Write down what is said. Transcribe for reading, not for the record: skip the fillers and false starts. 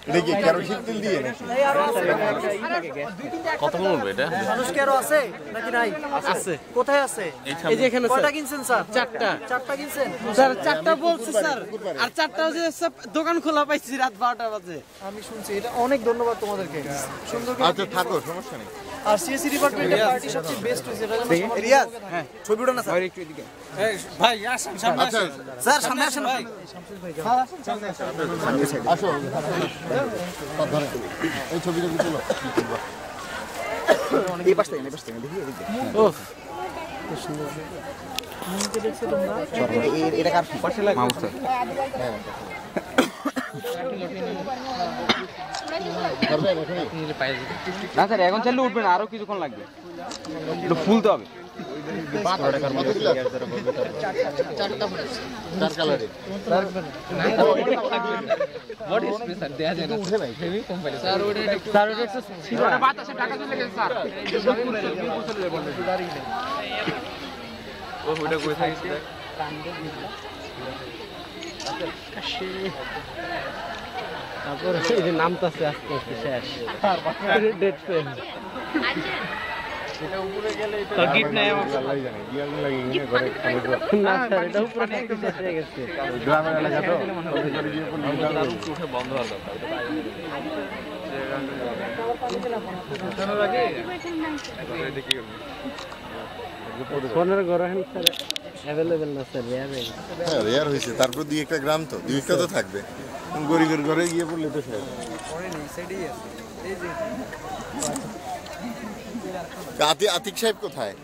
এটা কি কেরোসিন তেল দিয়ে নাকি? কত পড়বে এটা? মানুষ কি আরো আছে নাকি নাই? আছে। কোথায় আছে? এই যে এখানে কয়টা কিনছেন স্যার? চারটা কিনছেন স্যার 4টা বলছে স্যার, আর 4টা হচ্ছে দোকান খোলা পাইছি রাত 12টা বাজে। আমি শুনছি, এটা অনেক ধন্যবাদ তোমাদেরকে, সুন্দর করে। আচ্ছা থাকো, সমস্যা নেই। আর সিএসসি ডিপার্টমেন্টের পার্টি সবচেয়ে বেস্ট হয়েছে, এটা জানো সবার রিয়াজ, লোকে থাকে। হ্যাঁ ছবি ওঠা না স্যার। একটু এদিকে ভাই আসেন সামনে আচ্ছা আসেন স্যার সামনে আসেন ভাই। আসো, ধরেন এই ছবিটা কি তুলো? এই পাশ থেকে দেখি এদিকে। ও মুখে দেখছো তোমরা? এটা কার পাশে লাগে? Mouse sir. না স্যার এখন চাইলে উঠবে না, আরো কিছুক্ষণ লাগবে, একটু ফুলতে হবে। চার কালারে তারপরে এই যে নামতাছে আস্তে আস্তে শেষ ডেট পেন এটা উপরে গেলে এটা গিট নাই আমার আল্লাহই জানে গিয়ার লাগে গিয়ে ঘরে না স্যার এটা উপরে থাকতে শেষ হয়ে গেছে গ্রামের এলাকা তো ভিতরে গিয়ে পড়লে উঠে বন্ধ হওয়ার দরকার এটা কি করব ফোনের ঘরে হেন স্যার অ্যাভেলেবল না স্যার হ্যাঁ রেয়ার হয়েছে। তারপর দুই একটা গ্রাম তো, দুই একটা তো থাকবে। গরিবের ঘরে গিয়ে পড়লে তো শেষ। আতিক সাহেব কোথায়?